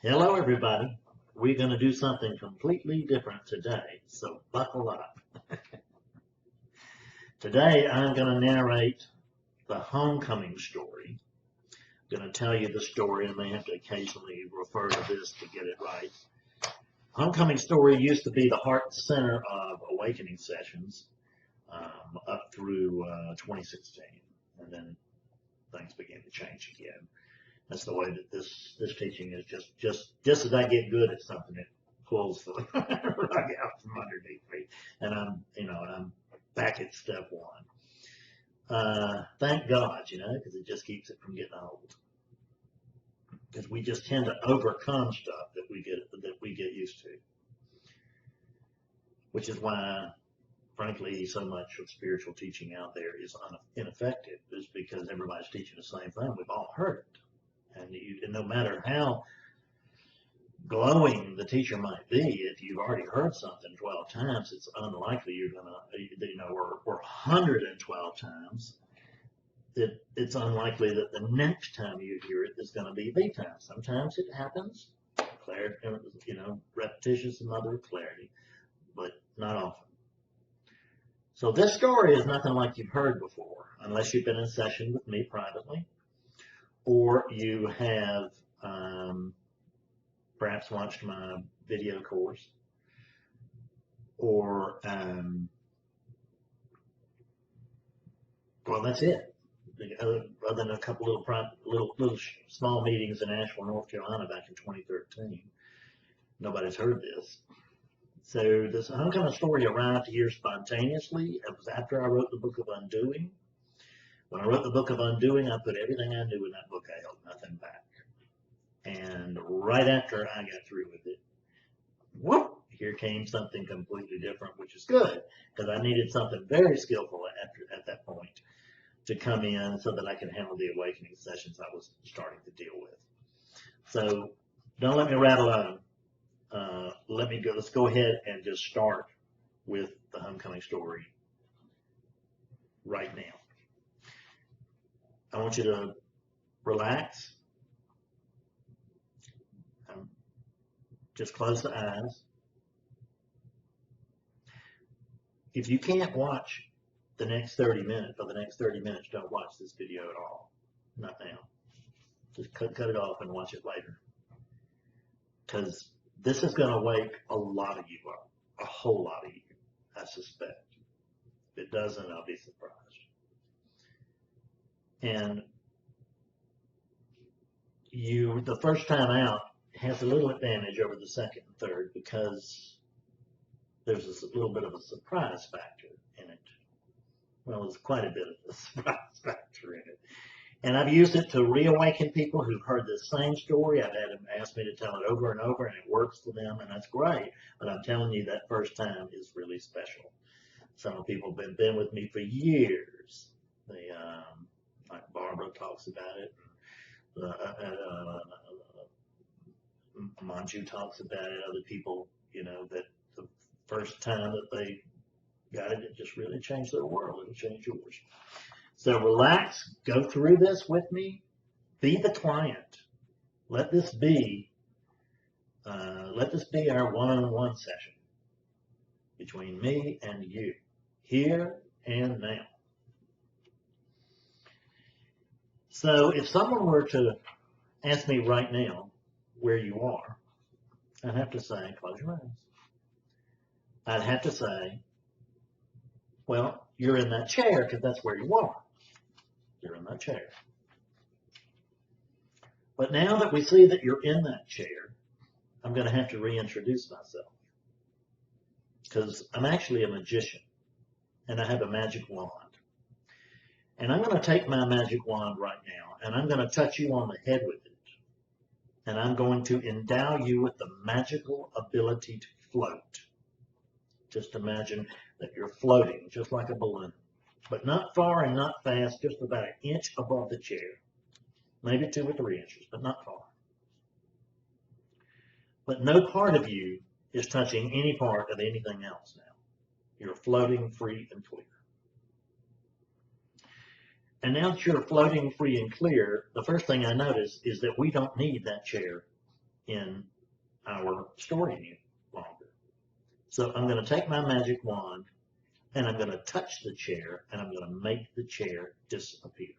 Hello, everybody. We're going to do something completely different today, so buckle up. Today, I'm going to narrate the homecoming story. I'm going to tell you the story, and I may have to occasionally refer to this to get it right. Homecoming story used to be the heart and center of awakening sessions up through 2016, and then things began to change again. That's the way that this teaching is. Just as I get good at something, it pulls the rug out from underneath me, and I'm back at step one. Thank God, because it just keeps it from getting old. Because we just tend to overcome stuff that we get used to, which is why, frankly, so much of spiritual teaching out there is ineffective. Is because everybody's teaching the same thing. We've all heard it. And no matter how glowing the teacher might be, if you've already heard something 12 times, it's unlikely you're going to, or 112 times, it's unlikely that the next time you hear it is going to be the time. Sometimes it happens, repetitious is mother of clarity, but not often. So this story is nothing like you've heard before, unless you've been in session with me privately, or you have perhaps watched my video course, or well, that's it. Other than a couple little small meetings in Asheville, North Carolina, back in 2013, nobody's heard this. So this homecoming story arrived here spontaneously. It was after I wrote the book of Undoing. When I wrote the book of Undoing, I put everything I knew in that book. I held nothing back. And right after I got through with it, whoop, here came something completely different, which is good, because I needed something very skillful at that point to come in so that I can handle the awakening sessions I was starting to deal with. So don't let me rattle on. Let's go ahead and just start with the homecoming story right now. I want you to relax. Just close the eyes. If you can't watch the next 30 minutes, for the next 30 minutes, don't watch this video at all. Not now. Just cut it off and watch it later. Because this is going to wake a lot of you up. A whole lot of you, I suspect. If it doesn't, I'll be surprised. And the first time out has a little advantage over the second and third because there's a little bit of a surprise factor in it. Well, there's quite a bit of a surprise factor in it. And I've used it to reawaken people who've heard the same story. I've had them ask me to tell it over and over, and it works for them, and that's great. But I'm telling you, that first time is really special. Some people have been with me for years. Like Barbara talks about it. Manju talks about it. Other people, that the first time that they got it, it just really changed their world. It'll change yours. So relax, go through this with me, be the client. Let this be our one-on-one session between me and you, here and now. So if someone were to ask me right now where you are, I'd have to say, close your eyes. I'd have to say, well, you're in that chair because that's where you are. You're in that chair. But now that we see that you're in that chair, I'm going to have to reintroduce myself because I'm actually a magician and I have a magic wand. And I'm going to take my magic wand right now and I'm going to touch you on the head with it. And I'm going to endow you with the magical ability to float. Just imagine that you're floating just like a balloon, but not far and not fast, just about an inch above the chair. Maybe 2 or 3 inches, but not far. But no part of you is touching any part of anything else now. You're floating free and clear. And now that you're floating free and clear, the first thing I notice is that we don't need that chair in our story any longer. So I'm going to take my magic wand and I'm going to touch the chair and I'm going to make the chair disappear.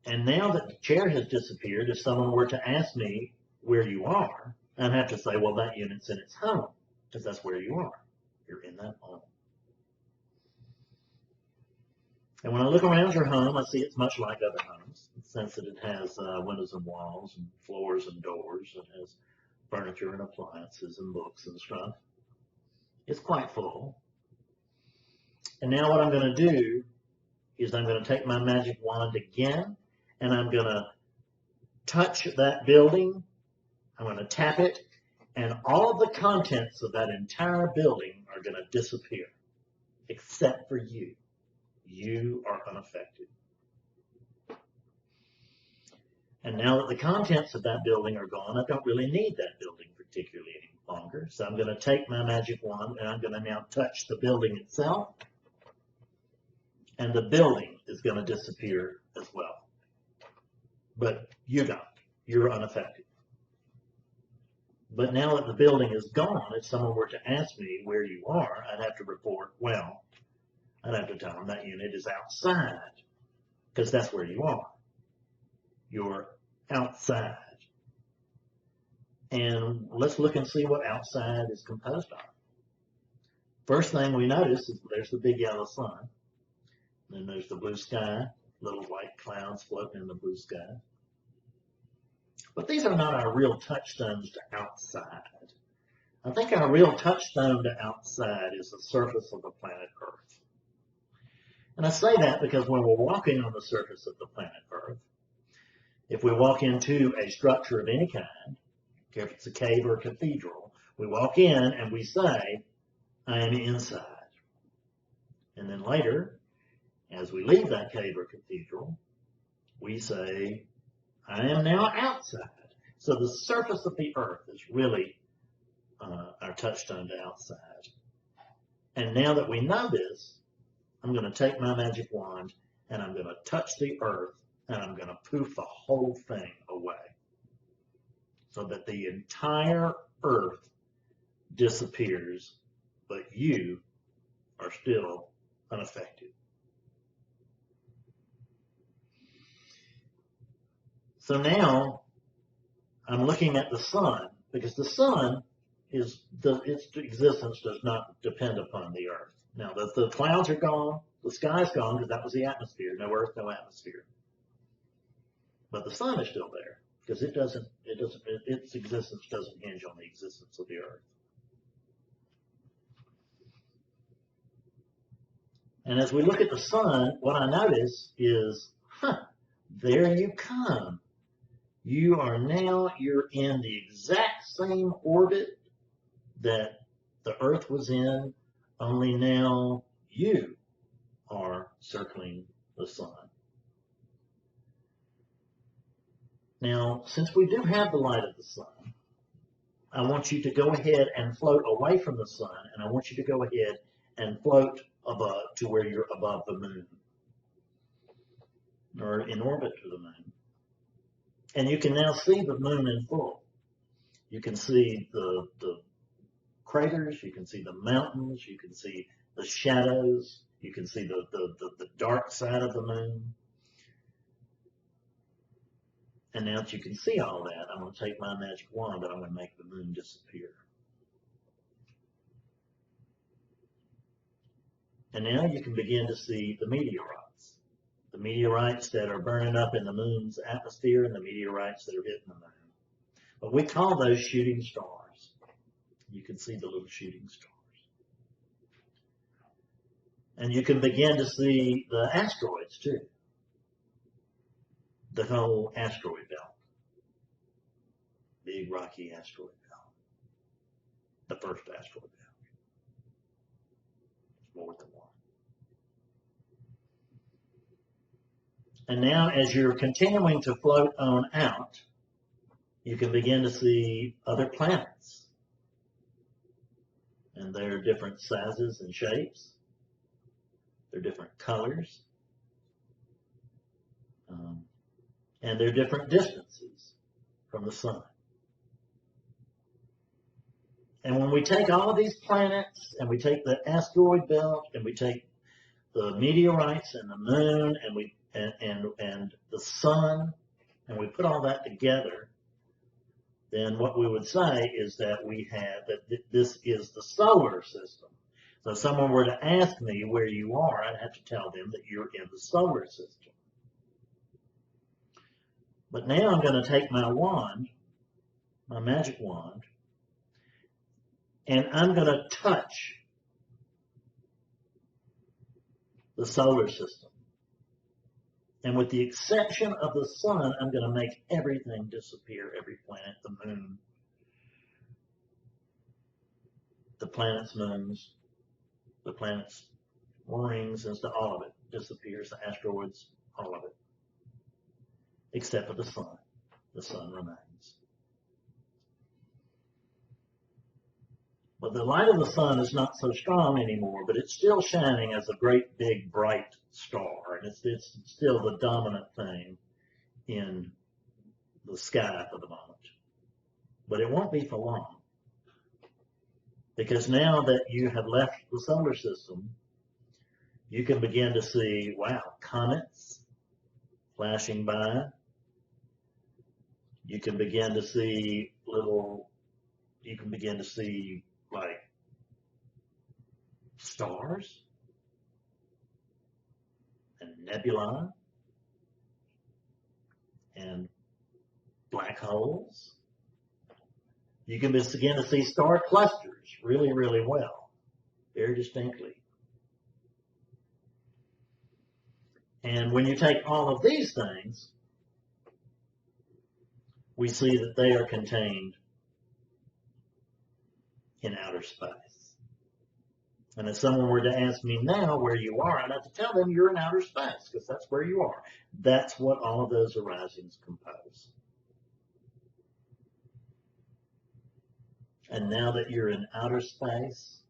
And now that the chair has disappeared, if someone were to ask me where you are, I'd have to say, well, that unit's in its home, because that's where you are. You're in that home. And when I look around your home, I see it's much like other homes, in the sense that it has windows and walls and floors and doors. It has furniture and appliances and books and stuff. It's quite full. And now what I'm going to do is I'm going to take my magic wand again, and I'm going to touch that building. I'm going to tap it, and all of the contents of that entire building are going to disappear, except for you. You are unaffected. And now that the contents of that building are gone, I don't really need that building particularly any longer. So I'm going to take my magic wand, and I'm going to now touch the building itself, and the building is going to disappear as well. But you don't. You're unaffected. But now that the building is gone, if someone were to ask me where you are, I'd have to report, well, I'd have to tell them that unit is outside, because that's where you are. You're outside. And let's look and see what outside is composed of. First thing we notice is there's the big yellow sun. Then there's the blue sky, little white clouds floating in the blue sky. But these are not our real touchstones to outside. I think our real touchstone to outside is the surface of the planet Earth. And I say that because when we're walking on the surface of the planet Earth, if we walk into a structure of any kind, if it's a cave or a cathedral, we walk in and we say, I am inside. And then later, as we leave that cave or cathedral, we say, I am now outside. So the surface of the earth is really our touchstone to outside. And now that we know this, I'm going to take my magic wand and I'm going to touch the earth and I'm going to poof the whole thing away so that the entire earth disappears, but you are still unaffected. So now I'm looking at the sun, because the sun its existence does not depend upon the earth. Now the clouds are gone, the sky's gone, because that was the atmosphere. No earth, no atmosphere. But the sun is still there, because its existence doesn't hinge on the existence of the earth. And as we look at the sun, what I notice is, there you come. You're in the exact same orbit that the earth was in, only now you are circling the sun. Now, since we do have the light of the sun, I want you to go ahead and float away from the sun, and I want you to go ahead and float above to where you're above the moon, or in orbit to the moon. And you can now see the moon in full. You can see the craters, you can see the mountains, you can see the shadows, you can see the dark side of the moon. And now that you can see all that, I'm going to take my magic wand and I'm going to make the moon disappear. And now you can begin to see the meteorites. The meteorites that are burning up in the moon's atmosphere and the meteorites that are hitting the moon. But we call those shooting stars. You can see the little shooting stars. And you can begin to see the asteroids too. The whole asteroid belt. Big rocky asteroid belt. The first asteroid belt. More than one. And now as you're continuing to float on out, you can begin to see other planets. And they're different sizes and shapes. They're different colors. And they're different distances from the sun. And when we take all of these planets, and we take the asteroid belt, and we take the meteorites and the moon, and the sun, and we put all that together, then what we would say is that we have that this is the solar system. So if someone were to ask me where you are, I'd have to tell them that you're in the solar system. But now I'm going to take my wand, my magic wand, and I'm going to touch the solar system. And with the exception of the sun, I'm going to make everything disappear, every planet, the moon, the planets' moons, the planets' rings, and stuff, all of it disappears, the asteroids, all of it, except for the sun. The sun remains. But the light of the sun is not so strong anymore, but it's still shining as a great big bright star, and it's still the dominant thing in the sky for the moment. But it won't be for long, because now that you have left the solar system, you can begin to see, wow, comets flashing by. You can begin to see like stars and nebulae and black holes. You can begin to see star clusters really, really well, very distinctly. And when you take all of these things, we see that they are contained in outer space. And if someone were to ask me now where you are, I'd have to tell them you're in outer space, because that's where you are. That's what all of those arisings compose. And now that you're in outer space,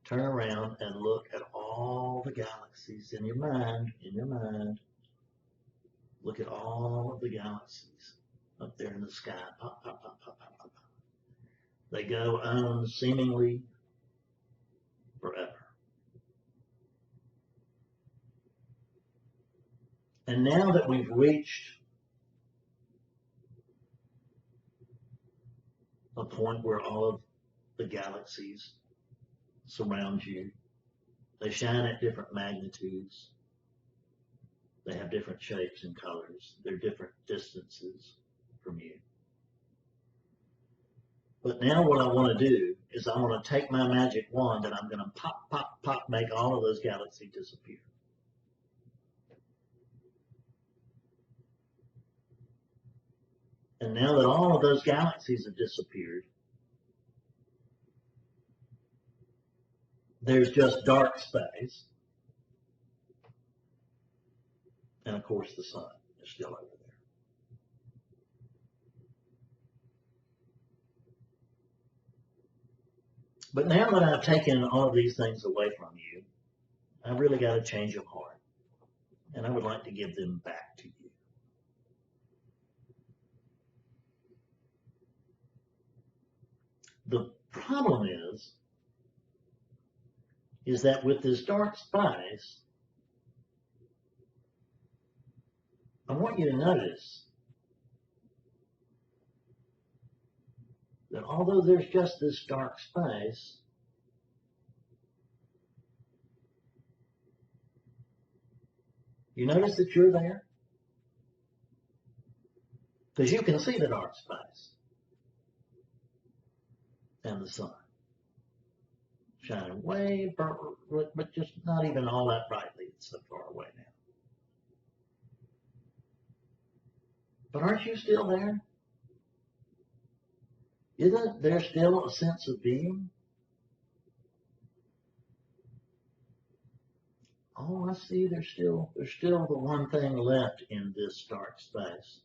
turn around and look at all the galaxies in your mind, Look at all of the galaxies up there in the sky. Pop, pop, pop, pop, pop, pop. They go on seemingly forever. And now that we've reached a point where all of the galaxies surround you, they shine at different magnitudes. They have different shapes and colors. They're different distances from you. But now what I want to do is I want to take my magic wand and I'm going to pop, pop, pop, make all of those galaxies disappear. And now that all of those galaxies have disappeared, there's just dark space. And of course the sun is still over there. But now that I've taken all of these things away from you, I've really got a change of heart. And I would like to give them back to you. The problem is that with this dark space, I want you to notice that although there's just this dark space, you notice that you're there? Because you can see the dark space and the sun shining way, but just not even all that brightly. It's so far away now. But aren't you still there? Isn't there still a sense of being? Oh, I see. There's still the one thing left in this dark space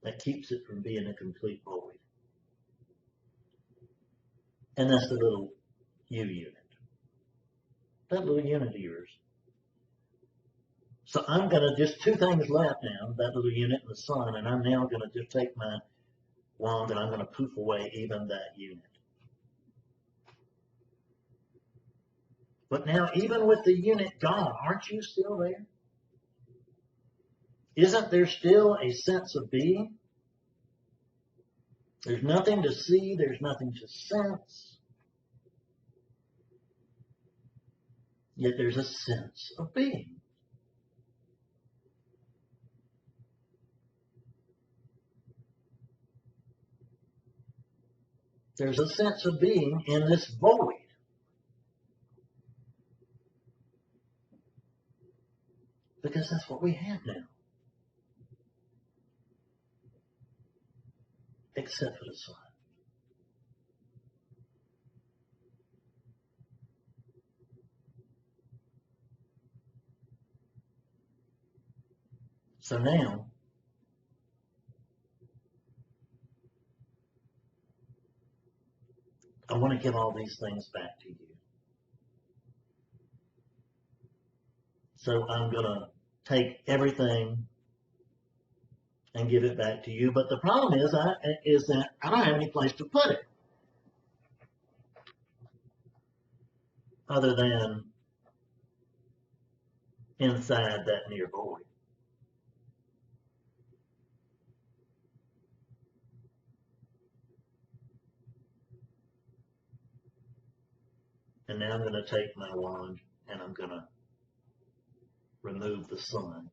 that keeps it from being a complete void. And that's the little you unit. That little unit of yours. So I'm going to just two things left now, that little unit and the sun, and I'm now going to just take my wand and I'm going to poof away even that unit. But now, even with the unit gone, aren't you still there? Isn't there still a sense of being? There's nothing to see, there's nothing to sense, yet there's a sense of being. There's a sense of being in this void. Because that's what we have now. Except for the sun. So now, I want to give all these things back to you. So I'm going to take everything and give it back to you. But the problem is that I don't have any place to put it other than inside that near void. And now I'm going to take my wand and I'm going to remove the sun.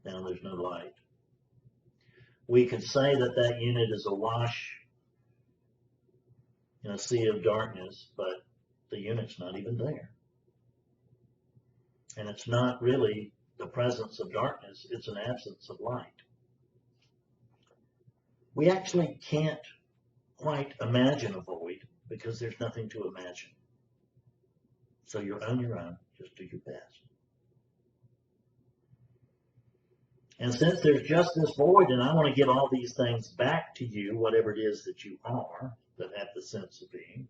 Now there's no light. We could say that that unit is awash in a sea of darkness, but the unit's not even there. And it's not really the presence of darkness, it's an absence of light. We actually can't quite imagine a void because there's nothing to imagine. So you're on your own, just do your best. And since there's just this void, and I want to give all these things back to you, whatever it is that you are, that have the sense of being,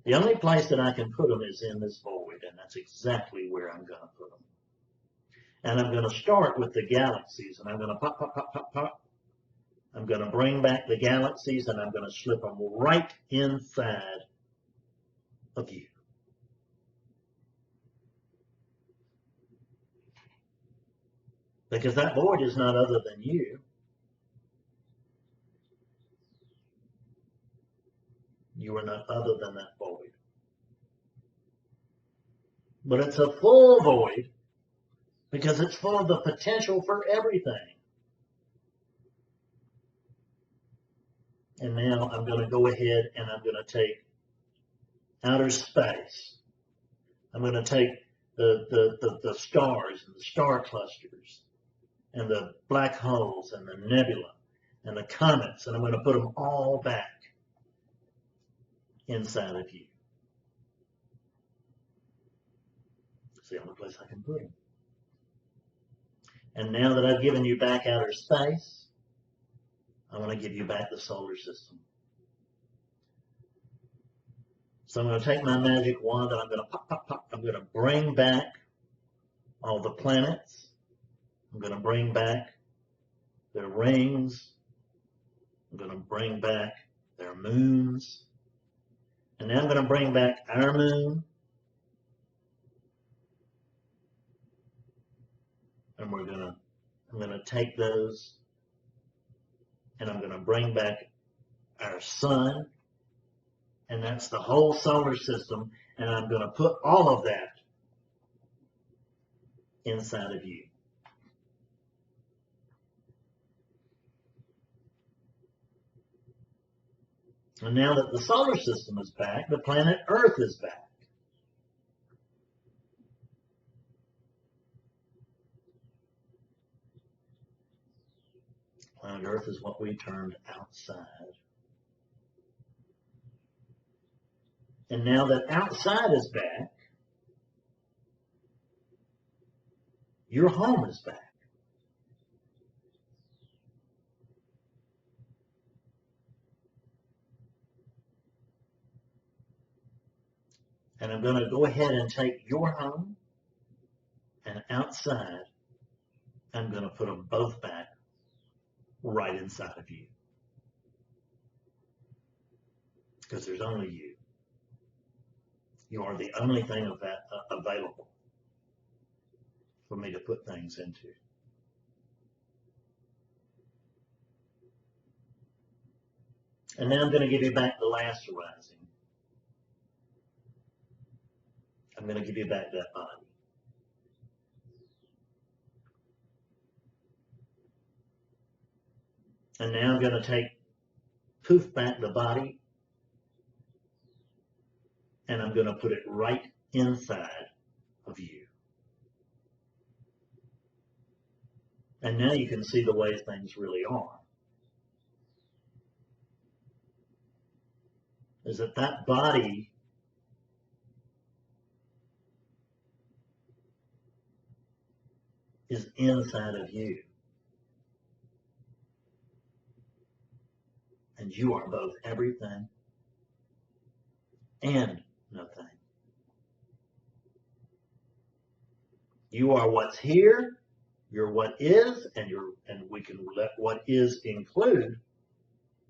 the only place that I can put them is in this void, and that's exactly where I'm going to put them. And I'm going to start with the galaxies, and I'm going to pop, pop, pop, pop, pop. I'm going to bring back the galaxies, and I'm going to slip them right inside of you. Because that void is not other than you. You are not other than that void. But it's a full void because it's full of the potential for everything. And now I'm going to go ahead and I'm going to take outer space. I'm going to take the stars and the star clusters and the black holes and the nebula and the comets, and I'm going to put them all back inside of you. It's the only place I can put them. And now that I've given you back outer space, I want to give you back the solar system. So I'm going to take my magic wand and I'm going to pop, pop, pop. I'm going to bring back all the planets. I'm going to bring back their rings. I'm going to bring back their moons. And now I'm going to bring back our moon. And I'm going to take those and I'm going to bring back our sun. And that's the whole solar system. And I'm going to put all of that inside of you. And now that the solar system is back, the planet Earth is back. Planet Earth is what we termed outside. And now that outside is back, your home is back. And I'm going to go ahead and take your home, and outside, I'm going to put them both back right inside of you. Because there's only you. You are the only thing of that available for me to put things into. And now I'm going to give you back the last arising. I'm going to give you back that body. And now I'm going to poof back the body, and I'm going to put it right inside of you. And now you can see the way things really are. Is that body is inside of you. And you are both everything and nothing. You are what's here, you're what is, and we can let what is include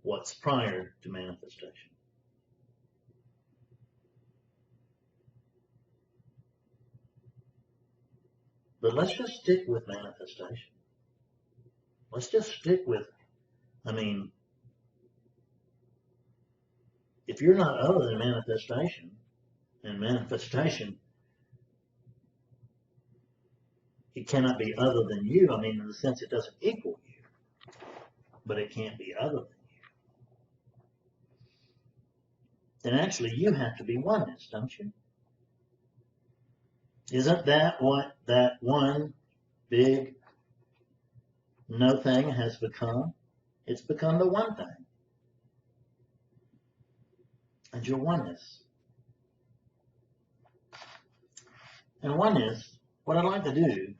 what's prior to manifestation. But let's just stick with manifestation. Let's just stick with, if you're not other than manifestation, and manifestation, it cannot be other than you. In the sense it doesn't equal you, but it can't be other than you. Then actually you have to be oneness, don't you? Isn't that what that one big no thing has become? It's become the one thing. And your oneness. And oneness, what I'd like to do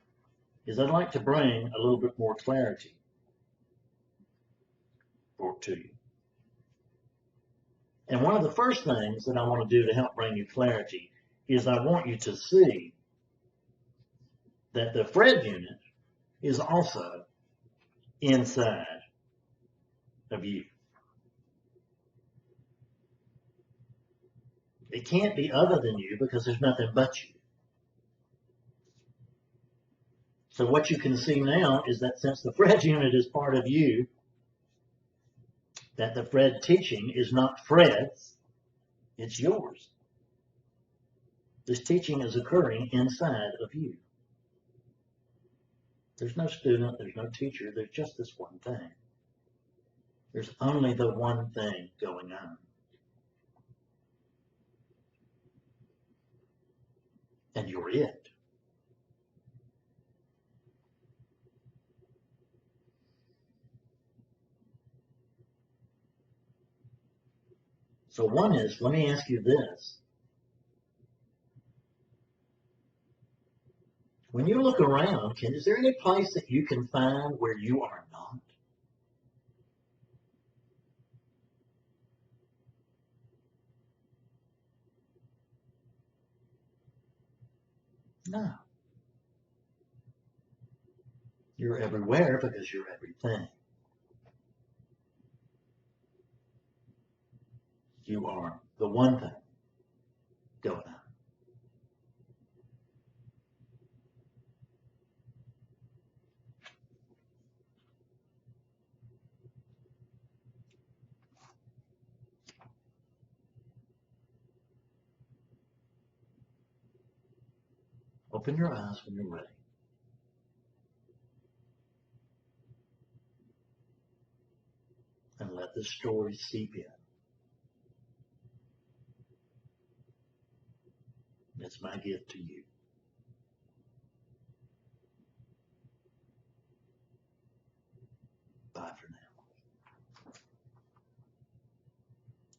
is I'd like to bring a little bit more clarity to you. And one of the first things that I want to do to help bring you clarity is I want you to see that the Fred unit is also inside of you. It can't be other than you because there's nothing but you. So what you can see now is that since the Fred unit is part of you, that the Fred teaching is not Fred's, it's yours. This teaching is occurring inside of you. There's no student, there's no teacher, there's just this one thing. There's only the one thing going on. And you're it. So one is, let me ask you this. When you look around, is there any place that you can find where you are not? No. You're everywhere because you're everything. You are the one thing going on. Open your eyes when you're ready. And let the story seep in. It's my gift to you.